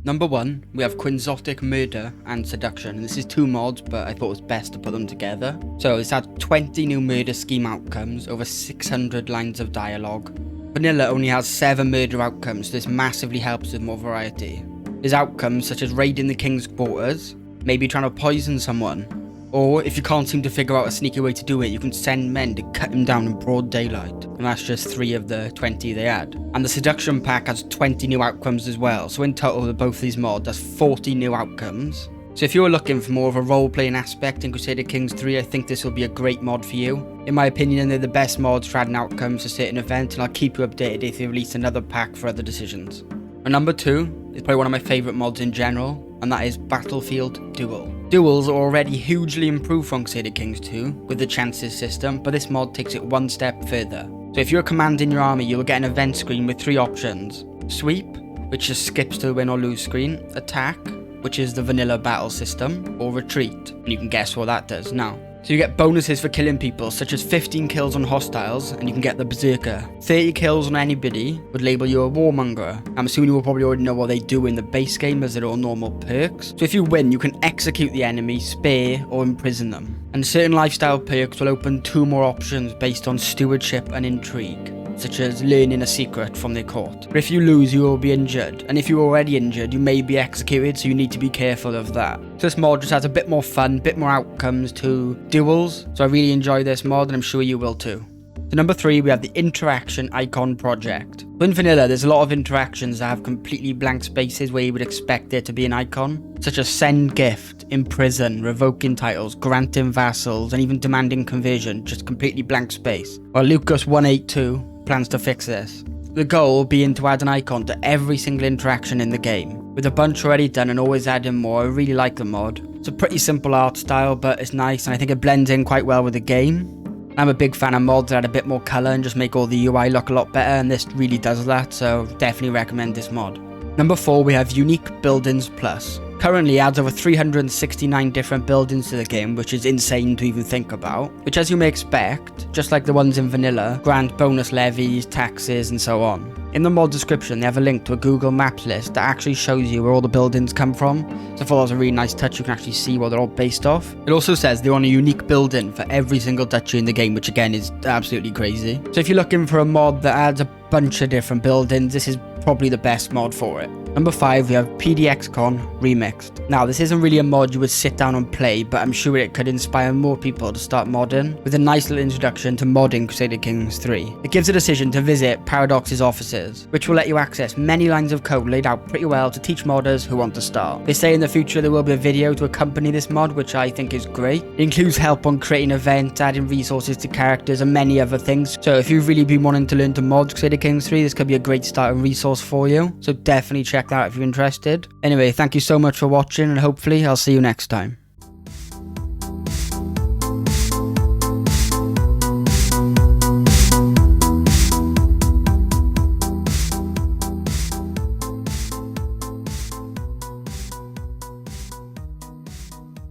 Number 1, we have Quixotic Murder and Seduction, and this is 2 mods, but I thought it was best to put them together. So this had 20 new murder scheme outcomes, over 600 lines of dialogue. Vanilla only has 7 murder outcomes, so this massively helps with more variety. There's outcomes such as raiding the king's quarters, maybe trying to poison someone, or if you can't seem to figure out a sneaky way to do it, you can send men to cut him down in broad daylight. And that's just 3 of the 20 they had. And the Seduction pack has 20 new outcomes as well, so in total with both these mods, that's 40 new outcomes. So if you're looking for more of a role-playing aspect in Crusader Kings 3, I think this will be a great mod for you. In my opinion, they're the best mods for adding outcomes to certain events, and I'll keep you updated if they release another pack for other decisions. And number 2 is probably one of my favourite mods in general, and that is Battlefield Duel. Duels are already hugely improved from Crusader Kings 2 with the chances system, but this mod takes it one step further. So if you're commanding your army, you'll get an event screen with 3 options. Sweep, which just skips to the win or lose screen. Attack, which is the vanilla battle system. Or retreat, and you can guess what that does now. So you get bonuses for killing people, such as 15 kills on hostiles, and you can get the Berserker. 30 kills on anybody would label you a Warmonger. I'm assuming you will probably already know what they do in the base game, as they're all normal perks. So if you win, you can execute the enemy, spare, or imprison them. And certain lifestyle perks will open 2 more options based on stewardship and intrigue, such as learning a secret from their court. But if you lose, you will be injured, and if you're already injured, you may be executed, so you need to be careful of that. So this mod just has a bit more fun, bit more outcomes to Duels, so I really enjoy this mod, and I'm sure you will too. So number 3, we have the Interaction Icon Project. So in Vanilla, there's a lot of interactions that have completely blank spaces where you would expect there to be an icon, such as send gift, imprison, revoking titles, granting vassals, and even demanding conversion, just completely blank space. Well, Lucas 182 plans to fix this. The goal being to add an icon to every single interaction in the game. With a bunch already done and always adding more, I really like the mod. It's a pretty simple art style, but it's nice, and I think it blends in quite well with the game. I'm a big fan of mods that add a bit more colour and just make all the UI look a lot better, and this really does that, so definitely recommend this mod. Number 4, we have Unique Buildings Plus. Currently adds over 369 different buildings to the game, which is insane to even think about, which, as you may expect, just like the ones in Vanilla, grant bonus levies, taxes, and so on. In the mod description, they have a link to a Google Maps list that actually shows you where all the buildings come from, so I thought that was a really nice touch. You can actually see what they're all based off. It also says they're on a unique building for every single duchy in the game, which again is absolutely crazy. So if you're looking for a mod that adds a bunch of different buildings, this is probably the best mod for it. Number 5, we have PDXCon Remixed. Now, this isn't really a mod you would sit down and play, but I'm sure it could inspire more people to start modding, with a nice little introduction to modding Crusader Kings 3. It gives a decision to visit Paradox's offices, which will let you access many lines of code laid out pretty well to teach modders who want to start. They say in the future there will be a video to accompany this mod, which I think is great. It includes help on creating events, adding resources to characters, and many other things. So if you've really been wanting to learn to mod Crusader Kings 3, this could be a great starting resource for you. So definitely check that out if you're interested. Anyway, thank you so much for watching, and hopefully I'll see you next time.